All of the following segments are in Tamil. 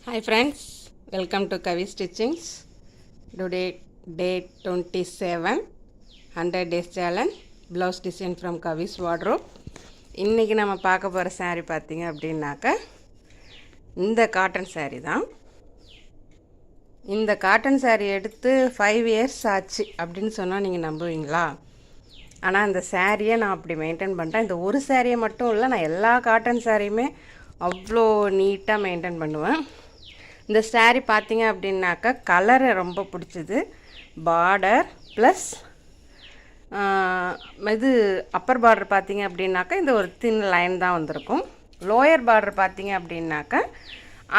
Hi friends, welcome to Kavi Stitchings. Today day 27, 100 days challenge, blouse design from Kavi's wardrobe. இன்றைக்கி நம்ம பார்க்க போகிற saree பார்த்திங்க அப்படின்னாக்க இந்த காட்டன் saree தான். இந்த காட்டன் saree எடுத்து 5 years ஆச்சு அப்படின்னு சொன்னால் நீங்கள் நம்புவீங்களா? ஆனால் இந்த சாரியை நான் அப்படி மெயின்டைன் பண்ணுறேன். இந்த ஒரு சாரியை மட்டும் இல்லை, நான் எல்லா காட்டன் சாரியுமே அவ்வளோ நீட்டாக மெயின்டைன் பண்ணுவேன். இந்த சாரீ பார்த்திங்க அப்படின்னாக்கா கலரை ரொம்ப பிடிச்சிது. பார்டர் ப்ளஸ் இது அப்பர் பார்டர் பார்த்திங்க அப்படின்னாக்கா இந்த ஒரு தின் லைன் தான் வந்திருக்கும். லோயர் பார்டர் பார்த்திங்க அப்படின்னாக்கா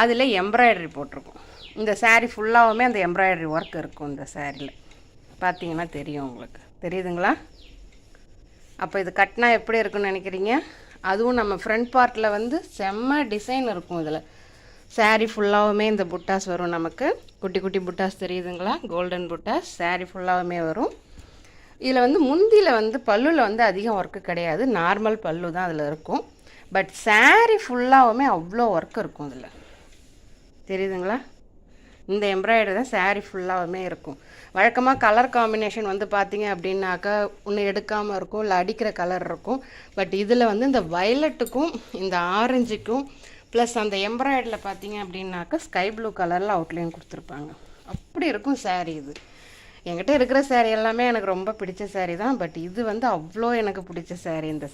அதில் எம்ப்ராய்டரி போட்டிருக்கும். இந்த சாரீ ஃபுல்லாகவுமே அந்த எம்ப்ராய்டரி ஒர்க் இருக்கும். இந்த சாரியில் பார்த்திங்கன்னா தெரியும், உங்களுக்கு தெரியுதுங்களா? அப்போ இது கட்டினா எப்படி இருக்குன்னு நினைக்கிறீங்க? அதுவும் நம்ம ஃப்ரண்ட் பார்ட்டில் வந்து செம்ம டிசைன் இருக்கும். இதில் சாரீ ஃபுல்லாகவுமே இந்த புட்டாஸ் வரும். நமக்கு குட்டி குட்டி புட்டாஸ் தெரியுதுங்களா? கோல்டன் புட்டாஸ் சாரீ ஃபுல்லாகவுமே வரும். இதில் வந்து முந்தியில் வந்து பல்லுவில் வந்து அதிகம் ஒர்க்கு கிடையாது, நார்மல் பல்லு தான் அதில் இருக்கும். பட் சாரீ ஃபுல்லாகவுமே அவ்வளோ ஒர்க் இருக்கும். இதில் தெரியுதுங்களா? இந்த எம்ப்ராய்டரி தான் சாரீ ஃபுல்லாகவுமே இருக்கும். வழக்கமாக கலர் காம்பினேஷன் வந்து பார்த்திங்க அப்படின்னாக்கா ஒன்று எடுக்காமல் இருக்கும், இல்லை அடிக்கிற கலர் இருக்கும். பட் இதில் வந்து இந்த வயலட்டுக்கும் இந்த ஆரஞ்சுக்கும் ப்ளஸ் அந்த எம்ப்ராய்டரியில் பார்த்திங்க அப்படின்னாக்கா ஸ்கை ப்ளூ கலரில் அவுட்லைன் கொடுத்துருப்பாங்க. அப்படி இருக்கும் சாரீ இது. என்கிட்ட இருக்கிற சாரீ எல்லாமே எனக்கு ரொம்ப பிடிச்ச சாரீ தான். பட் இது வந்து அவ்வளோ எனக்கு பிடிச்ச சாரீ. இந்த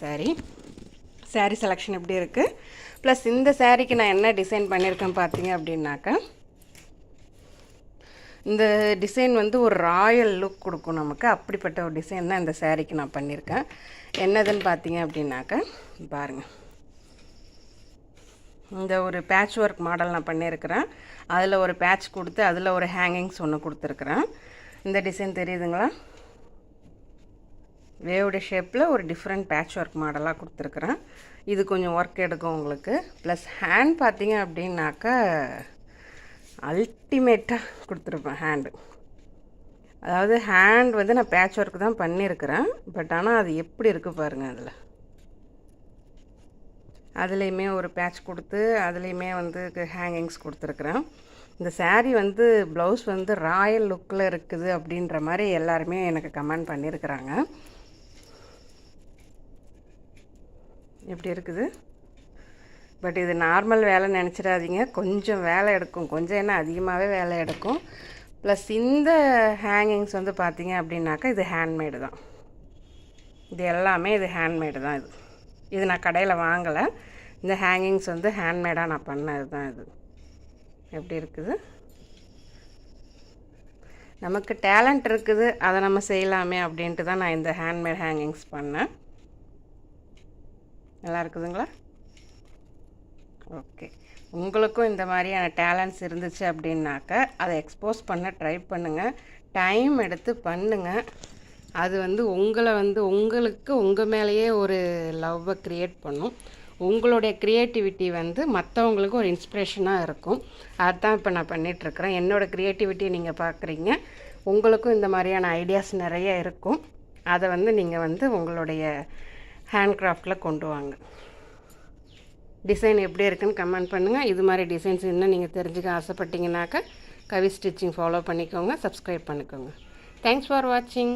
சாரீ செலெக்ஷன் எப்படி இருக்குது, ப்ளஸ் இந்த சாரீக்கு நான் என்ன டிசைன் பண்ணியிருக்கேன் பார்த்திங்க அப்படின்னாக்கா இந்த டிசைன் வந்து ஒரு ராயல் லுக் கொடுக்கும் நமக்கு. அப்படிப்பட்ட ஒரு டிசைன் தான் இந்த சாரீக்கு நான் பண்ணியிருக்கேன். என்னதுன்னு பார்த்தீங்க அப்படின்னாக்கா பாருங்கள், இந்த ஒரு பேட்ச் ஒர்க் மாடல் நான் பண்ணியிருக்கிறேன். அதில் ஒரு பேட்ச் கொடுத்து அதில் ஒரு ஹேங்கிங்ஸ் ஒன்று கொடுத்துருக்குறேன். இந்த டிசைன் தெரியுதுங்களா? வேவோட ஷேப்பில் ஒரு டிஃப்ரெண்ட் பேட்ச் ஒர்க் மாடலாக கொடுத்துருக்குறேன். இது கொஞ்சம் ஒர்க் எடுக்கும் உங்களுக்கு. ப்ளஸ் ஹேண்ட் பார்த்தீங்க அப்படின்னாக்கா அல்டிமேட்டாக கொடுத்துருப்பேன் ஹேண்டு. அதாவது ஹேண்ட் வந்து நான் பேட்ச் ஒர்க் தான் பண்ணியிருக்கிறேன். பட் ஆனால் அது எப்படி இருக்குது பாருங்கள். அதுலேயுமே ஒரு பேட்ச் கொடுத்து அதுலேயுமே வந்து ஹேங்கிங்ஸ் கொடுத்துருக்குறேன். இந்த சாரீ வந்து ப்ளவுஸ் வந்து ராயல் லுக்கில் இருக்குது அப்படின்ற மாதிரி எல்லாருமே எனக்கு கமெண்ட் பண்ணியிருக்கிறாங்க. எப்படி இருக்குது? பட் இது நார்மல் வேலை நினச்சிடாதீங்க, கொஞ்சம் வேலை எடுக்கும். கொஞ்சம் என்ன அதிகமாகவே வேலை எடுக்கும். ப்ளஸ் இந்த ஹேங்கிங்ஸ் வந்து பார்த்திங்க அப்படின்னாக்கா இது ஹேண்ட்மேடு தான். இது எல்லாமே இது ஹேண்ட்மேடு தான். இது நான் கடையில் வாங்கலை. இந்த ஹேங்கிங்ஸ் வந்து ஹேண்ட்மேடாக நான் பண்ணது தான். இது எப்படி இருக்குது? நமக்கு டேலண்ட் இருக்குது, அதை நம்ம செய்யலாமே அப்படின்ட்டு தான் நான் இந்த ஹேண்ட்மேட் ஹேங்கிங்ஸ் பண்ணேன். நல்லா இருக்குதுங்களா? ஓகே, உங்களுக்கும் இந்த மாதிரியான டேலண்ட்ஸ் இருந்துச்சு அப்படின்னாக்க அதை எக்ஸ்போஸ் பண்ண ட்ரை பண்ணுங்கள். டைம் எடுத்து பண்ணுங்கள். அது வந்து உங்களுக்கு உங்கள் மேலேயே ஒரு லவ்வை க்ரியேட் பண்ணும். உங்களுடைய க்ரியேட்டிவிட்டி வந்து மற்றவங்களுக்கு ஒரு இன்ஸ்பிரேஷனாக இருக்கும். அதுதான் இப்போ நான் பண்ணிகிட்ருக்கிறேன். என்னோடய க்ரியேட்டிவிட்டியை நீங்கள் பார்க்குறீங்க. உங்களுக்கும் இந்த மாதிரியான ஐடியாஸ் நிறைய இருக்கும். அதை வந்து நீங்கள் வந்து உங்களுடைய ஹேண்ட்கிராஃப்டில் கொண்டு வாங்க. டிசைன் எப்படி இருக்குன்னு கமெண்ட் பண்ணுங்கள். இது மாதிரி டிசைன்ஸ் இன்னும் நீங்கள் தெரிஞ்சுக்க ஆசைப்பட்டீங்கன்னாக்கா கவி ஸ்டிச்சிங் ஃபாலோ பண்ணிக்கோங்க, சப்ஸ்கிரைப் பண்ணிக்கோங்க. தேங்க்ஸ் ஃபார் வாட்சிங்.